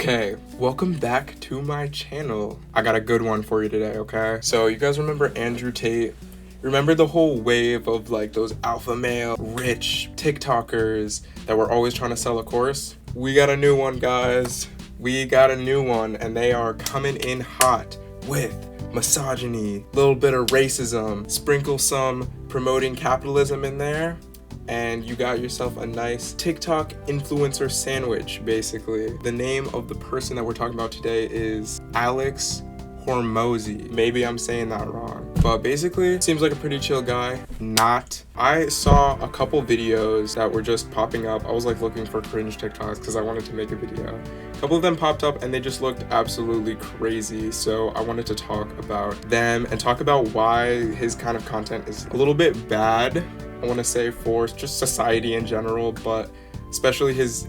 Okay, welcome back to my channel. I got a good one for you today, okay? So you guys remember Andrew Tate? Remember the whole wave of like those alpha male, rich TikTokers that were always trying to sell a course? We got a new one, guys. We got a new one, and they are coming in hot with misogyny, a little bit of racism, sprinkle some promoting capitalism in there, and you got yourself a nice TikTok influencer sandwich, basically. The name of the person that we're talking about today is Alex Hormozi. Maybe I'm saying that wrong, but basically seems like a pretty chill guy. Not. I saw a couple videos that were just popping up. I was like looking for cringe TikToks because I wanted to make a video. A couple of them popped up and they just looked absolutely crazy, so I wanted to talk about them and talk about why his kind of content is a little bit bad, I want to say, for just society in general, but especially his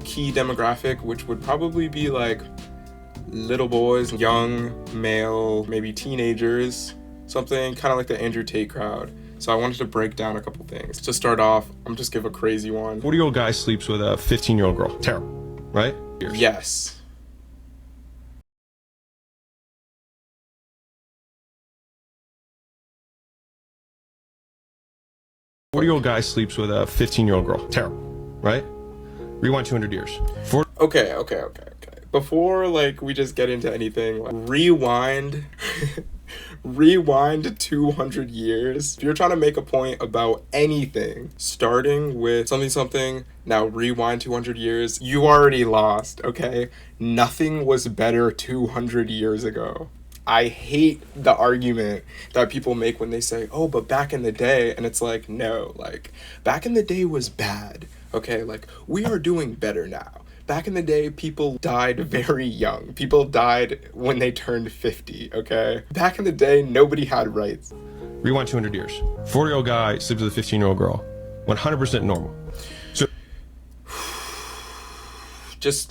key demographic, which would probably be like little boys, young male, maybe teenagers, something kind of like the Andrew Tate crowd. So I wanted to break down a couple things. To start off, I'm just give a crazy one. 40-year-old guy sleeps with a 15-year-old girl. Terrible, right? Yes. A 40-year-old guy sleeps with a 15-year-old girl. Terrible, right? Rewind 200 years. Okay. Before like we just get into anything, like, rewind 200 years. If you're trying to make a point about anything, starting with something, now rewind 200 years, you already lost, okay? Nothing was better 200 years ago. I hate the argument that people make when they say, oh, but back in the day, and it's like, no, like, back in the day was bad, okay? Like, we are doing better now. Back in the day, people died very young. People died when they turned 50, okay? Back in the day, nobody had rights. Rewind 200 years. 40-year-old guy sleeps with a 15-year-old girl. 100% normal. So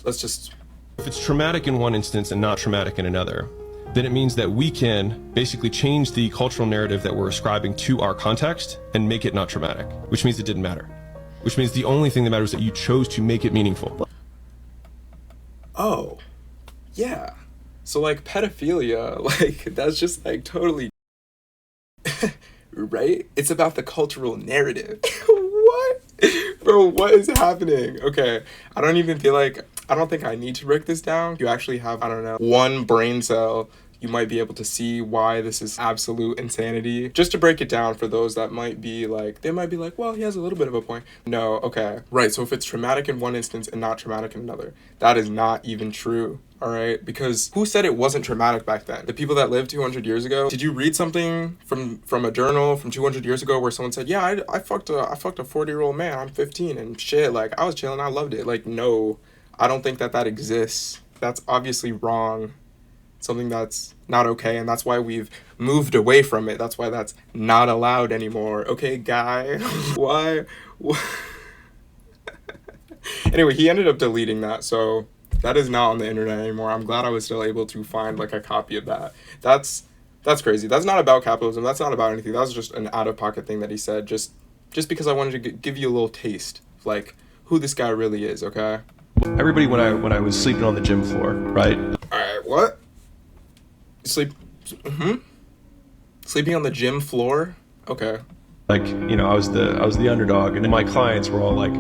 let's just... If it's traumatic in one instance and not traumatic in another, then it means that we can basically change the cultural narrative that we're ascribing to our context and make it not traumatic, which means it didn't matter. Which means the only thing that matters is that you chose to make it meaningful. Oh, yeah. So like pedophilia, like that's just like totally right? It's about the cultural narrative. What? Bro, what is happening? Okay, I don't think I need to break this down. You actually have, I don't know, one brain cell. You might be able to see why this is absolute insanity. Just to break it down for those that might be like, well, he has a little bit of a point. No, okay. Right, so if it's traumatic in one instance and not traumatic in another, that is not even true, all right? Because who said it wasn't traumatic back then? The people that lived 200 years ago? Did you read something from a journal from 200 years ago where someone said, yeah, I fucked a 40-year-old man, I'm 15 and shit, like I was chilling, I loved it. Like, no, I don't think that exists. That's obviously wrong. Something that's not okay, and that's why we've moved away from it. That's why that's not allowed anymore. Okay, guy? Why? Anyway, he ended up deleting that, so that is not on the internet anymore. I'm glad I was still able to find like a copy of that. That's crazy. That's not about capitalism. That's not about anything. That was just an out-of-pocket thing that he said, just because I wanted to give you a little taste of like who this guy really is, okay? Everybody, when I was sleeping on the gym floor, right? Alright, what? Sleeping on the gym floor? Okay. Like, you know, I was the underdog, and then my clients were all like,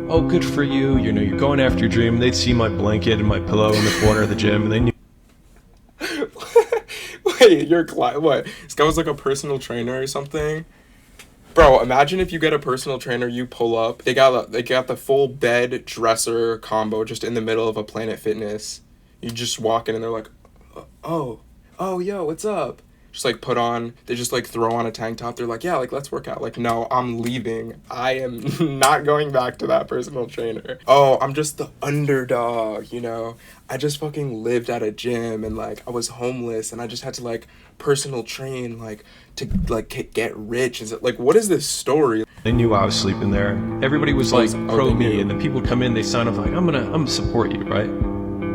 oh, good for you, you know, you're going after your dream. And they'd see my blanket and my pillow in the corner of the gym, and they knew. Wait, your client, what? This guy was like a personal trainer or something? Bro, imagine if you get a personal trainer, you pull up, they got the full bed dresser combo just in the middle of a Planet Fitness. You just walk in and they're like, oh, yo, what's up? Just like they just like throw on a tank top. They're like, yeah, like let's work out. Like, no, I'm leaving. I am not going back to that personal trainer. Oh, I'm just the underdog, you know? I just fucking lived at a gym and like I was homeless and I just had to like personal train like to like get rich. Is it like, what is this story? They knew I was sleeping there. Everybody was like pro me, and then people would come in, they sign up like, I'm gonna support you, right?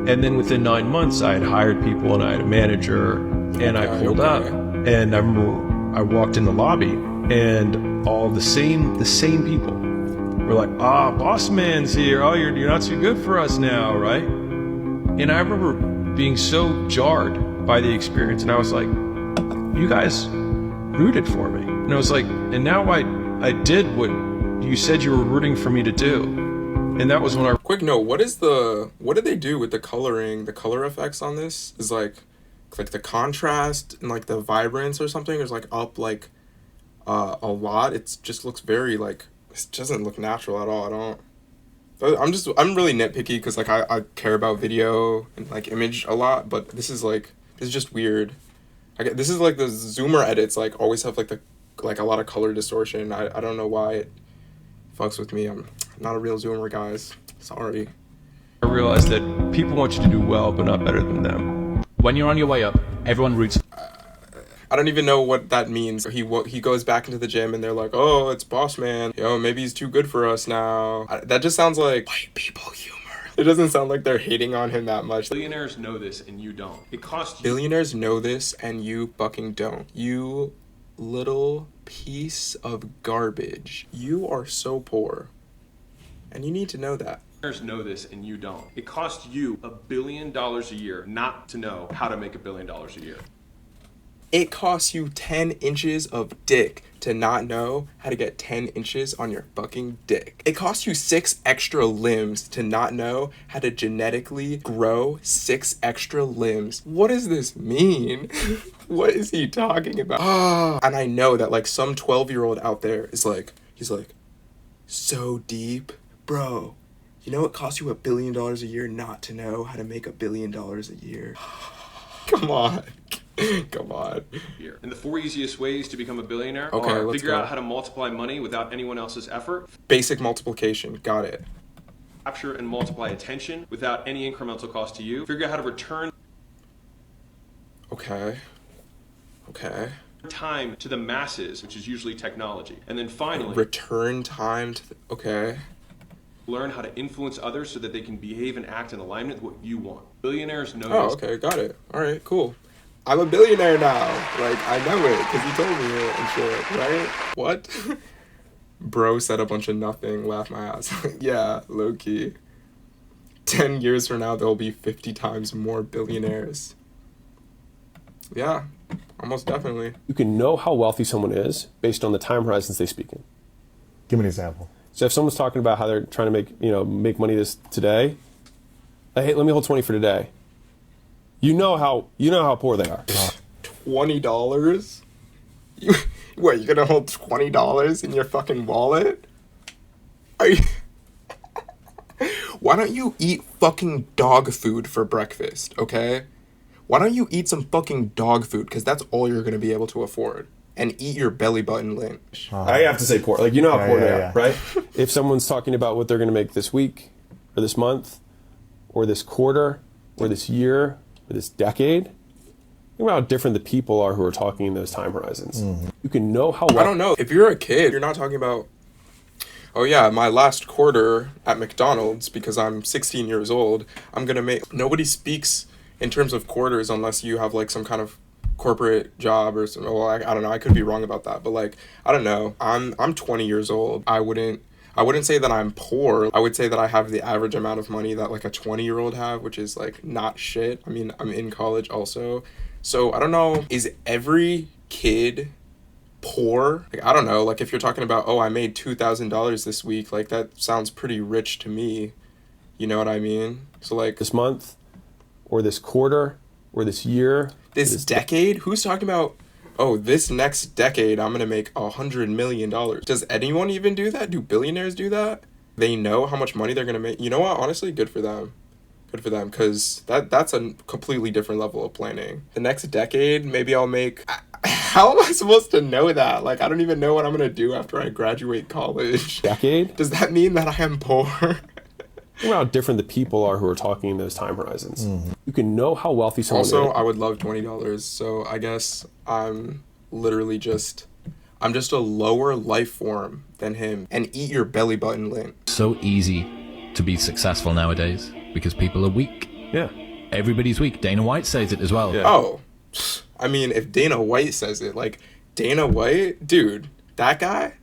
And then within 9 months, I had hired people and I had a manager, and I pulled up. And I remember I walked in the lobby, and all the same people were like, boss man's here. Oh, you're not too good for us now, right? And I remember being so jarred by the experience, and I was like, you guys rooted for me. And I was like, and now I did what you said you were rooting for me to do. And that was when Quick note, what did they do with the coloring, the color effects on this? Is like the contrast and like the vibrance or something is like up like a lot. It just looks very like, it doesn't look natural at all. I'm really nitpicky because like I care about video and like image a lot, but this is just weird. This is like the zoomer edits like always have like a lot of color distortion. I don't know why it fucks with me. I'm not a real zoomer, guys. Sorry. I realized that people want you to do well, but not better than them. When you're on your way up, everyone roots. I don't even know what that means. He goes back into the gym and they're like, oh, it's boss man. Yo, maybe he's too good for us now. That just sounds like white people humor. It doesn't sound like they're hating on him that much. Billionaires know this and you don't. It costs you. Billionaires know this and you fucking don't. You little piece of garbage. You are so poor. And you need to know that. Billionaires know this and you don't. It costs you $1 billion a year not to know how to make $1 billion a year. It costs you 10 inches of dick to not know how to get 10 inches on your fucking dick. It costs you 6 extra limbs to not know how to genetically grow 6 extra limbs. What does this mean? What is he talking about? And I know that like some 12-year-old out there is like, he's like, so deep. Bro, you know it costs you $1 billion a year not to know how to make $1 billion a year? Come on. Come on. And the 4 easiest ways to become a billionaire are figure out how to multiply money without anyone else's effort. Basic multiplication. Got it. Capture and multiply attention without any incremental cost to you. Figure out how to return Okay. time to the masses, which is usually technology. And then finally, Return time to okay. learn how to influence others so that they can behave and act in alignment with what you want. Billionaires know Oh, this. okay. Got it. All right, cool. I'm a billionaire now. Like, I know it because you told me it and shit, right? What? Bro said a bunch of nothing, laugh my ass. Yeah, low-key. 10 years from now, there'll be 50 times more billionaires. Yeah, almost definitely. You can know how wealthy someone is based on the time horizons they speak in. Give me an example. So if someone's talking about how they're trying to make money today, hey, let me hold 20 for today. You know how poor they are. $20? What, you're gonna hold $20 in your fucking wallet? Are you... Why don't you eat fucking dog food for breakfast, okay? Why don't you eat some fucking dog food? Because that's all you're gonna be able to afford. And eat your belly button lint. I have to say poor. Like, you know how poor they are, yeah. right? If someone's talking about what they're going to make this week, or this month, or this quarter, or this year, or this decade, think about how different the people are who are talking in those time horizons. Mm-hmm. You can know how I don't know. If you're a kid, you're not talking about, oh yeah, my last quarter at McDonald's, because I'm 16 years old, I'm going to make... Nobody speaks in terms of quarters unless you have like some kind of corporate job or something. Well, I don't know. I could be wrong about that, but like, I don't know. I'm 20 years old. I wouldn't say that I'm poor. I would say that I have the average amount of money that like a 20-year-old have, which is like not shit. I mean, I'm in college also. So I don't know. Is every kid poor? Like, I don't know. Like if you're talking about, oh, I made $2,000 this week, like that sounds pretty rich to me. You know what I mean? So like this month, or this quarter, or this year, this decade? Who's talking about, oh, this next decade I'm gonna make $100 million? Does anyone even do that? Do billionaires do that? They know how much money they're gonna make. You know what? Honestly, good for them. Good for them, because that's a completely different level of planning. The next decade, maybe I'll make... How am I supposed to know that? Like, I don't even know what I'm gonna do after I graduate college. Decade? Does that mean that I am poor? Think about how different the people are who are talking in those time horizons. Mm-hmm. You can know how wealthy someone is. Also, I would love $20, so I guess I'm literally I'm just a lower life form than him. And eat your belly button lint. So easy to be successful nowadays because people are weak. Yeah. Everybody's weak. Dana White says it as well. Yeah. Oh, I mean, if Dana White says it, like, Dana White, dude, that guy,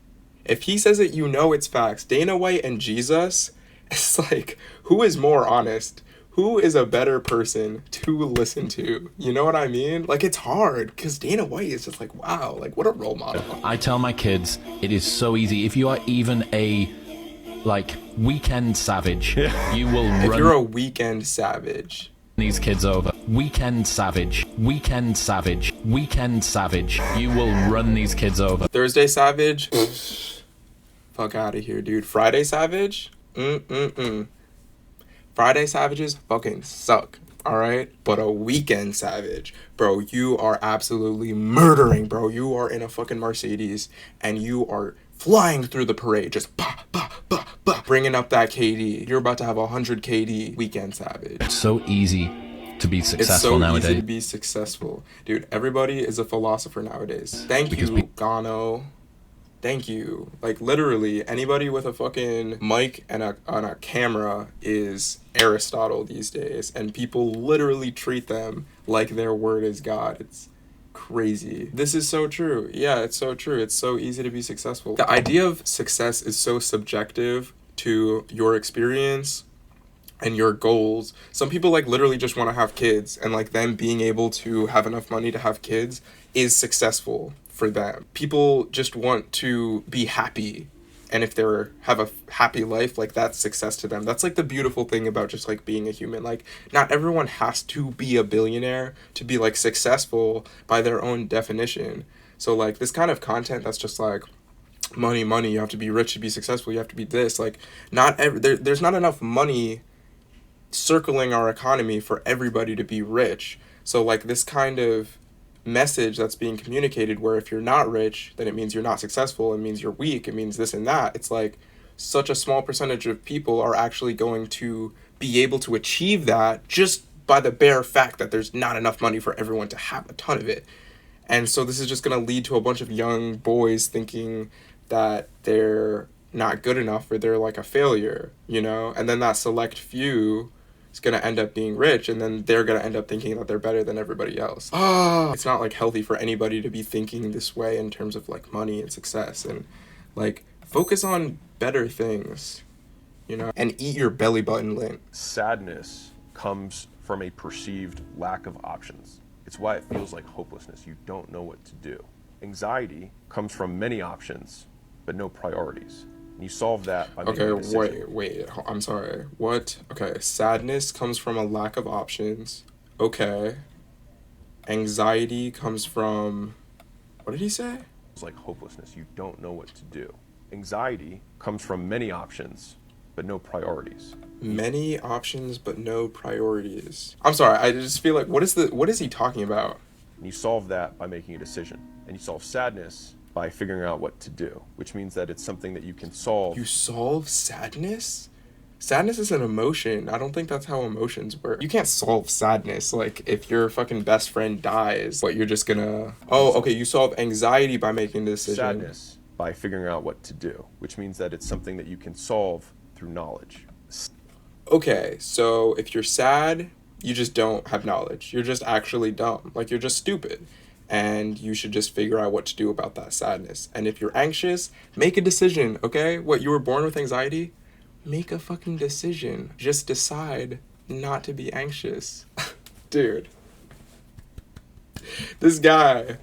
if he says it, you know it's facts. Dana White and Jesus, it's like, who is more honest? who is a better person to listen to? You know what I mean? Like, it's hard because Dana White is just like, wow, like, what a role model. I tell my kids it is so easy. If you are even a like weekend savage, you will If run you're a weekend savage, these kids over. Weekend savage, weekend savage, weekend savage. You will run these kids over. Thursday savage, fuck out of here, dude. Friday savage, Friday savages fucking suck, all right? But a weekend savage, bro, you are absolutely murdering, bro. You are in a fucking Mercedes and you are flying through the parade, just bah, bah, bah, bah, bringing up that KD. You're about to have 100 KD, weekend savage. It's so easy to be successful nowadays. It's so easy to be successful. Dude, everybody is a philosopher nowadays. Thank you, Gano. Thank you. Like, literally, anybody with a fucking mic and a camera is Aristotle these days, and people literally treat them like their word is God. It's crazy. This is so true. Yeah, it's so true. It's so easy to be successful. The idea of success is so subjective to your experience and your goals. Some people like literally just want to have kids, and like them being able to have enough money to have kids is successful for them. People just want to be happy, and if they're have a happy life, like that's success to them. That's like the beautiful thing about just like being a human. Like, not everyone has to be a billionaire to be like successful by their own definition. So like this kind of content that's just like money, you have to be rich to be successful, you have to be this, like there's not enough money circling our economy for everybody to be rich. So like this kind of message that's being communicated where if you're not rich, then it means you're not successful, it means you're weak, it means this and that. It's like such a small percentage of people are actually going to be able to achieve that just by the bare fact that there's not enough money for everyone to have a ton of it. And so this is just going to lead to a bunch of young boys thinking that they're not good enough or they're like a failure, you know? And then that select few is going to end up being rich, and then they're going to end up thinking that they're better than everybody else. It's not like healthy for anybody to be thinking this way in terms of like money and success, and like focus on better things, you know, and eat your belly button lint. Sadness comes from a perceived lack of options. It's why it feels like hopelessness. You don't know what to do. Anxiety comes from many options, but no priorities. And you solve that by making a decision. Wait, I'm sorry. What? Okay, sadness comes from a lack of options. Okay. Anxiety comes from, what did he say? It's like hopelessness. You don't know what to do. Anxiety comes from many options, but no priorities. Many options, but no priorities. I'm sorry, I just feel like, what is he talking about? And you solve that by making a decision. And you solve sadness by figuring out what to do, which means that it's something that you can solve. You solve sadness? Sadness is an emotion. I don't think that's how emotions work. You can't solve sadness. Like, if your fucking best friend dies, what, you're just gonna... Oh, okay, you solve anxiety by making a decision. Sadness by figuring out what to do, which means that it's something that you can solve through knowledge. Okay, so if you're sad, you just don't have knowledge. You're just actually dumb. Like, you're just stupid. And you should just figure out what to do about that sadness. And if you're anxious, make a decision, okay? What, you were born with anxiety? Make a fucking decision. Just decide not to be anxious. Dude. This guy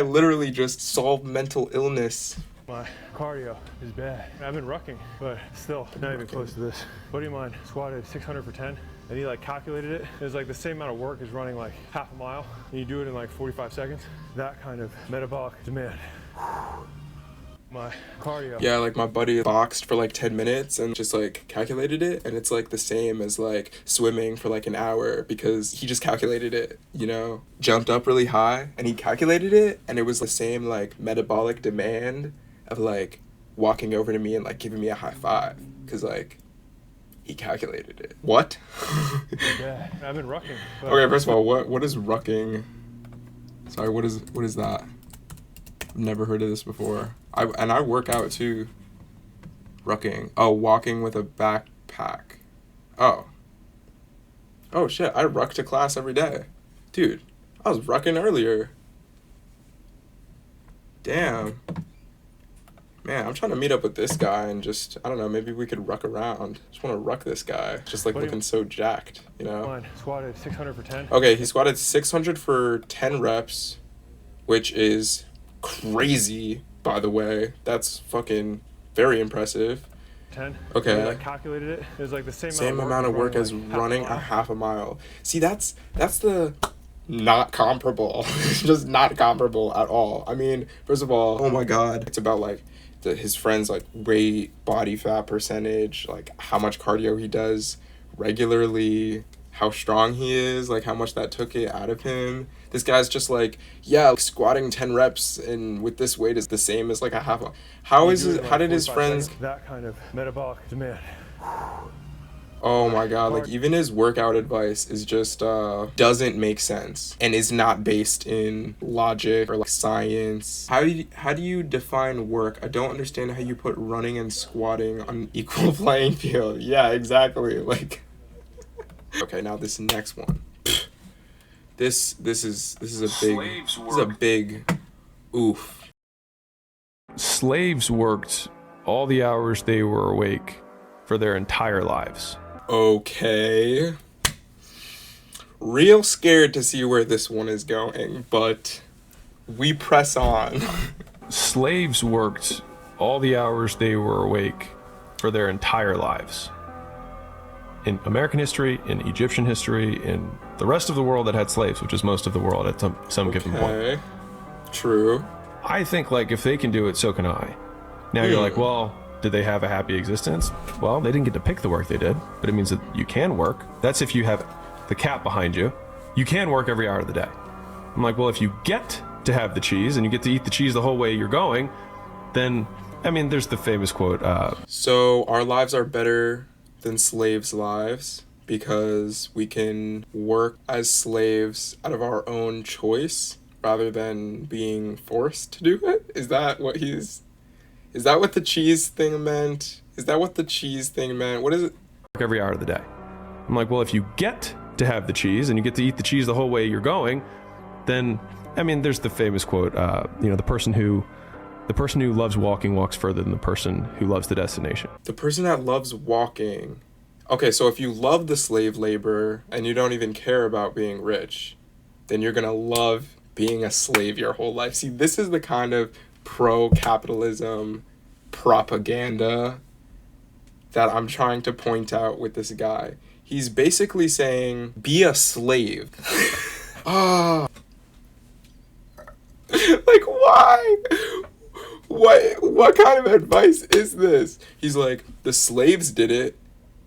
literally just solved mental illness. My cardio is bad. I've been rucking, but still not even close to this. A buddy of mine squatted 600 for 10, and he like calculated it. It was like the same amount of work as running like half a mile, and you do it in like 45 seconds. That kind of metabolic demand. My cardio. Yeah, like my buddy boxed for like 10 minutes and just like calculated it, and it's like the same as like swimming for like an hour because he just calculated it, you know? Jumped up really high and he calculated it, and it was the same like metabolic demand of like walking over to me and like giving me a high five because like he calculated it. What? Yeah, I've been rucking. Okay, first of all, what is rucking? Sorry, what is that? I've never heard of this before. I work out too. Rucking. Oh, walking with a backpack. Oh shit, I ruck to class every day. Dude, I was rucking earlier. Damn. Man, I'm trying to meet up with this guy and just, I don't know, maybe we could ruck around. Just want to ruck this guy. Just like looking so jacked, you know? Come on, squatted 600 for 10. Okay, he squatted 600 for 10 reps, which is crazy, by the way. That's fucking very impressive. 10. Okay. When I calculated it. It was like the Same amount of work as running a half a mile. See, that's the not comparable. It's just not comparable at all. I mean, first of all, oh my God, it's about like his friends like weight, body fat percentage, like how much cardio he does regularly, how strong he is, like how much that took it out of him. This guy's just like, yeah, like, squatting 10 reps and with this weight is the same as like a half. How did his friends? That kind of metabolic demand. Oh my God, like even his workout advice is just doesn't make sense and is not based in logic or like science. How do you define work? I don't understand how you put running and squatting on an equal playing field. Yeah, exactly. Like okay, now this next one. This is a big oof. Slaves worked all the hours they were awake for their entire lives. Okay. Real scared to see where this one is going, but we press on. Slaves worked all the hours they were awake for their entire lives. In American history, in Egyptian history, in the rest of the world that had slaves, which is most of the world at some given point. Okay. True. I think like if they can do it, so can I. Now you're like, well, did they have a happy existence? Well, they didn't get to pick the work they did, but it means that you can work. That's if you have the cap behind you. You can work every hour of the day. I'm like, well, if you get to have the cheese and you get to eat the cheese the whole way you're going, then, I mean, there's the famous quote. So our lives are better than slaves' lives because we can work as slaves out of our own choice rather than being forced to do it? Is that what the cheese thing meant? What is it? Every hour of the day. I'm like, well, if you get to have the cheese and you get to eat the cheese the whole way you're going, then, I mean, there's the famous quote, the person who loves walking walks further than the person who loves the destination. The person that loves walking. Okay, so if you love the slave labor and you don't even care about being rich, then you're gonna love being a slave your whole life. See, this is the kind of pro-capitalism propaganda that I'm trying to point out with this guy. He's basically saying, be a slave. Like, why? What kind of advice is this? He's like, the slaves did it.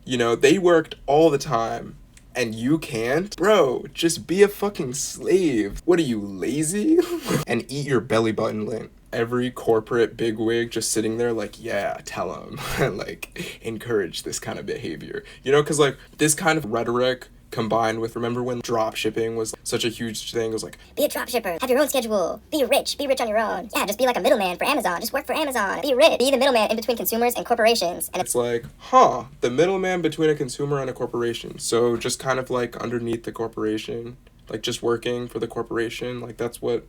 You know, they worked all the time. And you can't? Bro, just be a fucking slave. What are you, lazy? And eat your belly button lint. Every corporate bigwig just sitting there like, yeah, tell them. Like, encourage this kind of behavior. You know, because like this kind of rhetoric combined with, remember when drop shipping was such a huge thing? It was like, be a drop shipper, have your own schedule, be rich on your own. Yeah, just be like a middleman for Amazon, just work for Amazon, be rich, be the middleman in between consumers and corporations. And it's like, the middleman between a consumer and a corporation. So just kind of like underneath the corporation, like just working for the corporation, like that's what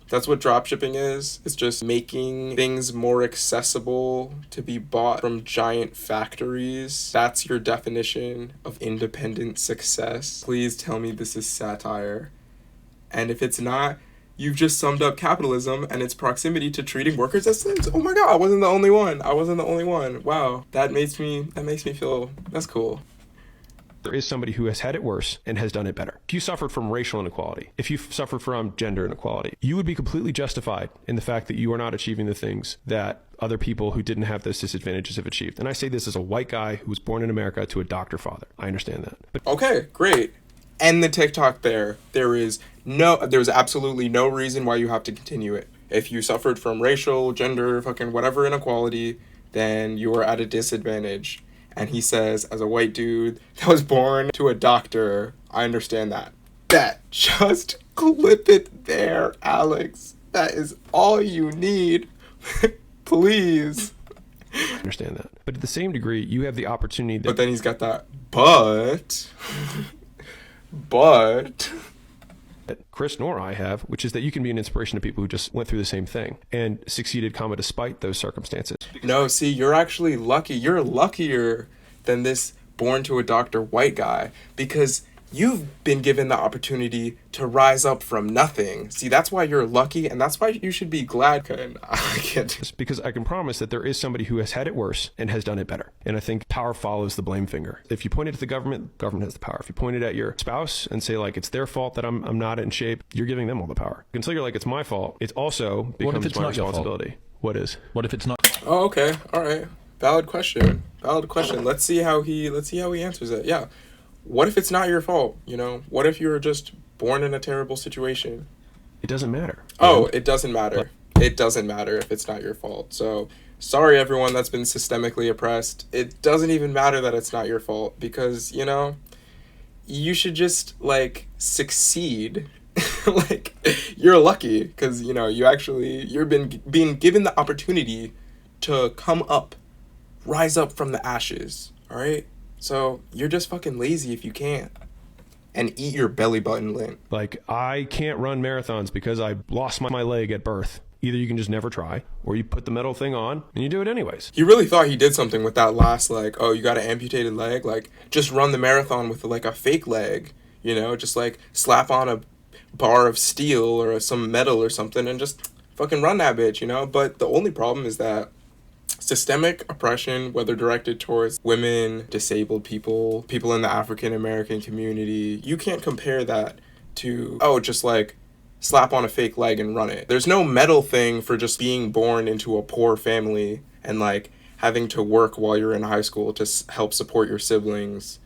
dropshipping is. It's just making things more accessible to be bought from giant factories. That's your definition of independent success. Please tell me this is satire. And if it's not, you've just summed up capitalism and its proximity to treating workers as slaves. Oh my God, I wasn't the only one. Wow, that makes me feel, that's cool. There is somebody who has had it worse and has done it better. If you suffered from racial inequality, if you suffered from gender inequality, you would be completely justified in the fact that you are not achieving the things that other people who didn't have those disadvantages have achieved. And I say this as a white guy who was born in America to a doctor father. I understand that. But okay, great. End the TikTok there. There's absolutely no reason why you have to continue it. If you suffered from racial, gender, fucking whatever inequality, then you are at a disadvantage. And he says, as a white dude that was born to a doctor, I understand that. Just clip it there, Alex. That is all you need. Please. I understand that. But to the same degree, you have the opportunity that... But then he's got that, but... Chris nor I have, which is that you can be an inspiration to people who just went through the same thing and succeeded, despite those circumstances. No, see, you're actually lucky. You're luckier than this born to a doctor white guy, because you've been given the opportunity to rise up from nothing. See, that's why you're lucky, and that's why you should be glad. I can't. Because I can promise that there is somebody who has had it worse and has done it better. And I think power follows the blame finger. If you point it at the government has the power. If you point it at your spouse and say, like, it's their fault that I'm not in shape, you're giving them all the power. Until you're like, it's my fault, it also becomes my responsibility. What is? What if it's not? Oh, okay. All right. Valid question. Let's see how he answers it. Yeah. What if it's not your fault? You know, what if you were just born in a terrible situation? It doesn't matter. Oh, it doesn't matter. It doesn't matter if it's not your fault. So, sorry everyone that's been systemically oppressed. It doesn't even matter that it's not your fault, because, you know, you should just, like, succeed. Like, you're lucky because, you know, you're being given the opportunity to come up, rise up from the ashes, all right? So you're just fucking lazy if you can't. And eat your belly button lint. Like, I can't run marathons because I lost my leg at birth. Either you can just never try, or you put the metal thing on and you do it anyways. He really thought he did something with that last, like, oh, you got an amputated leg? Like, just run the marathon with, like, a fake leg, you know? Just, like, slap on a bar of steel or some metal or something and just fucking run that bitch, you know? But the only problem is that systemic oppression, whether directed towards women, disabled people, people in the African American community, you can't compare that to, oh, just like slap on a fake leg and run it. There's no medal thing for just being born into a poor family and like having to work while you're in high school to help support your siblings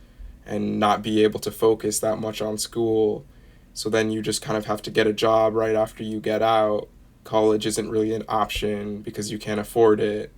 and not be able to focus that much on school. So then you just kind of have to get a job right after you get out. College isn't really an option because you can't afford it.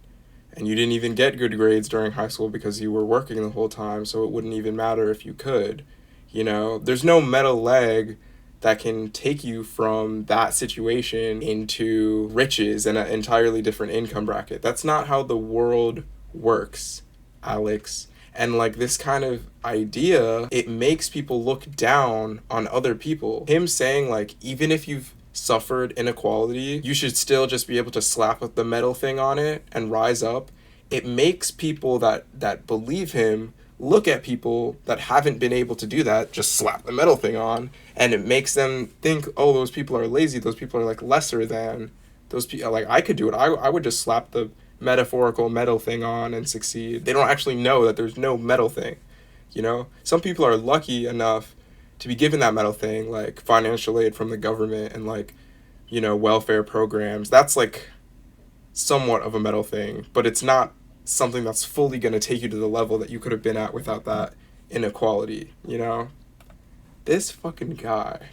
And you didn't even get good grades during high school because you were working the whole time, so it wouldn't even matter if you could. You know, there's no metal leg that can take you from that situation into riches and an entirely different income bracket. That's not how the world works, Alex. And like this kind of idea, it makes people look down on other people. Him saying like, even if you've suffered inequality, you should still just be able to slap the metal thing on it and rise up. It makes people that believe him look at people that haven't been able to do that, just slap the metal thing on, and it makes them think, oh, those people are lazy, those people are like lesser than those people. Like, I could do it. I would just slap the metaphorical metal thing on and succeed. They don't actually know that there's no metal thing, you know? Some people are lucky enough to be given that metal thing, like financial aid from the government and like, you know, welfare programs. That's like somewhat of a metal thing, but it's not something that's fully going to take you to the level that you could have been at without that inequality, you know? This fucking guy.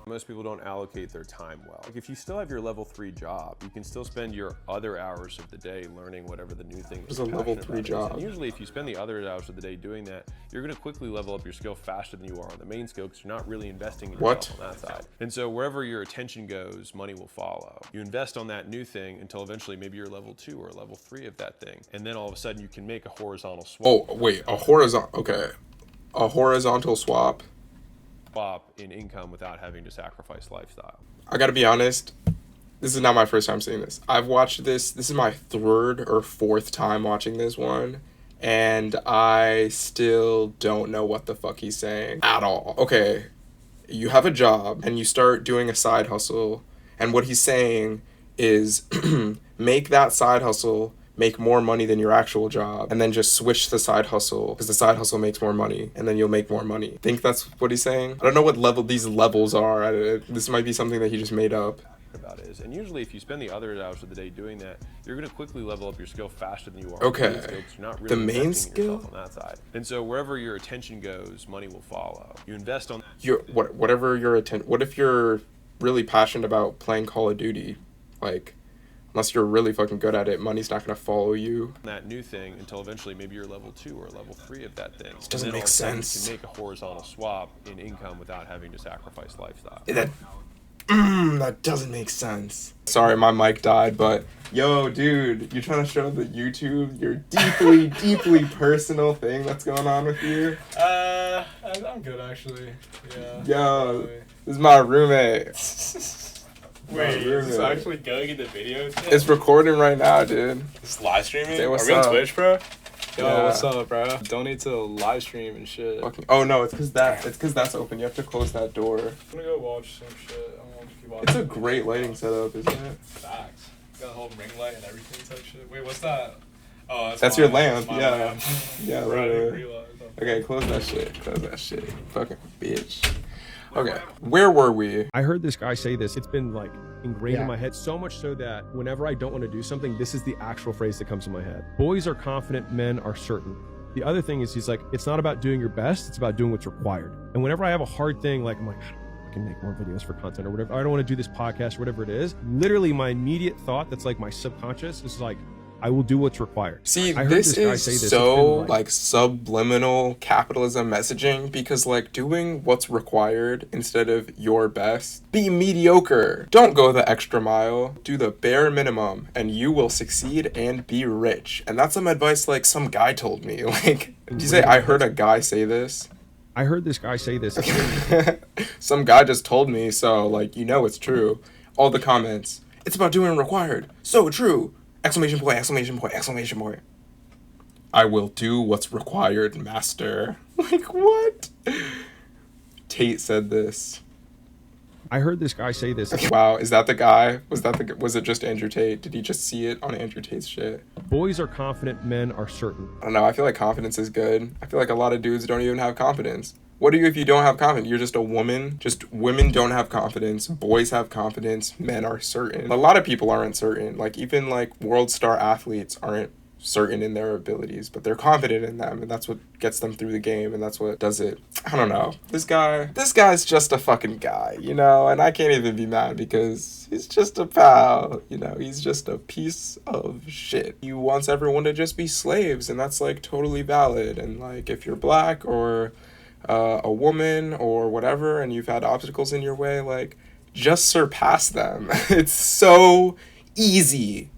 Most people don't allocate their time well. Like, if you still have your level 3 job, you can still spend your other hours of the day learning whatever the new thing is. It's a level 3 job. And usually if you spend the other hours of the day doing that, you're going to quickly level up your skill faster than you are on the main skill because you're not really investing in yourself on that side. And so wherever your attention goes, money will follow. You invest on that new thing until eventually maybe you're level 2 or level 3 of that thing. And then all of a sudden you can make a horizontal swap. Oh, wait, a horizontal swap in income without having to sacrifice lifestyle. I gotta be honest, this is not my first time seeing this. I've watched this is my 3rd or 4th time watching this one, and I still don't know what the fuck he's saying at all. Okay, you have a job, and you start doing a side hustle, and what he's saying is make that side hustle make more money than your actual job, and then just switch the side hustle because the side hustle makes more money, and then you'll make more money. Think that's what he's saying? I don't know what level these levels are. This might be something that he just made up. About is, and usually if you spend the other hours of the day doing that, you're going to quickly level up your skill faster than you are. Okay. On the main skill, you're not really the main skill on that side. And so wherever your attention goes, money will follow. You invest on whatever your attention. What if you're really passionate about playing Call of Duty, like? Unless you're really fucking good at it, money's not going to follow you. That new thing until eventually maybe you're level 2 or level 3 of that thing. It doesn't make sense. You can make a horizontal swap in income without having to sacrifice lifestyle. That doesn't make sense. Sorry, my mic died, but yo, dude, you're trying to show the YouTube your deeply, deeply personal thing that's going on with you? I'm good actually. Yeah. Yo, this is my roommate. Wait, is this actually going in the video? It's recording right now, dude. It's live streaming? Say what's Are we up. on Twitch, bro? Yo, Yeah. what's up, bro? Donate to live stream and shit. Fucking, oh no, it's because that's open. You have to close that door. I'm gonna go watch some shit. I want to keep watching. It's a great lighting setup, isn't it? Facts. Got a whole ring light and everything type shit. Wait, what's that? Oh, That's your mine. lamp, That's my yeah. lamp. Yeah, Bro, I didn't literally. realize. Okay, close that shit. Close that shit. Fucking bitch. Okay, where were we? I heard this guy say this. It's been like ingrained Yeah. in my head so much so that whenever I don't want to do something, this is the actual phrase that comes in my head. Boys are confident, men are certain. The other thing is he's like, it's not about doing your best, it's about doing what's required. And whenever I have a hard thing, like I'm like, I can make more videos for content or whatever. I don't want to do this podcast or whatever it is. Literally my immediate thought that's like my subconscious is like, I will do what's required. See, I heard this this guy is say this. It's so been, like subliminal capitalism messaging because like doing what's required instead of your best. Be mediocre. Don't go the extra mile. Do the bare minimum and you will succeed and be rich. And that's some advice like some guy told me. Like, did you say I heard a guy say this? I heard this guy say this. Some guy just told me, so like you know it's true. All the comments. It's about doing required. So true. Exclamation point, exclamation point, exclamation point. I will do what's required, master. Like, what? Tate said this. I heard this guy say this. Wow, is that the guy? Was it just Andrew Tate? Did he just see it on Andrew Tate's shit? Boys are confident, men are certain. I don't know, I feel like confidence is good. I feel like a lot of dudes don't even have confidence. What are you if you don't have confidence? You're just a woman. Just women don't have confidence. Boys have confidence. Men are certain. A lot of people aren't certain. Like even like world star athletes aren't certain in their abilities, but they're confident in them, and that's what gets them through the game, and that's what does it. I don't know. This guy's just a fucking guy, you know, and I can't even be mad because he's just a pal, you know, he's just a piece of shit. He wants everyone to just be slaves, and that's like totally valid. And like if you're black or a woman or whatever and you've had obstacles in your way, like just surpass them. It's so easy.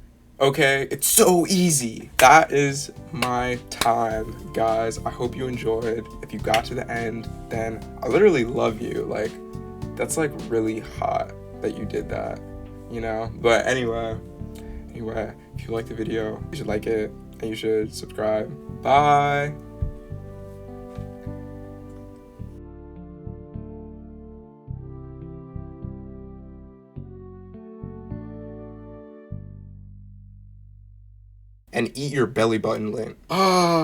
Okay, it's so easy. That is my time, guys. I hope you enjoyed. If you got to the end, then I literally love you. Like that's like really hot that you did that, you know. But anyway, if you like the video, you should like it and you should subscribe. Bye. And eat your belly button lint. Ah.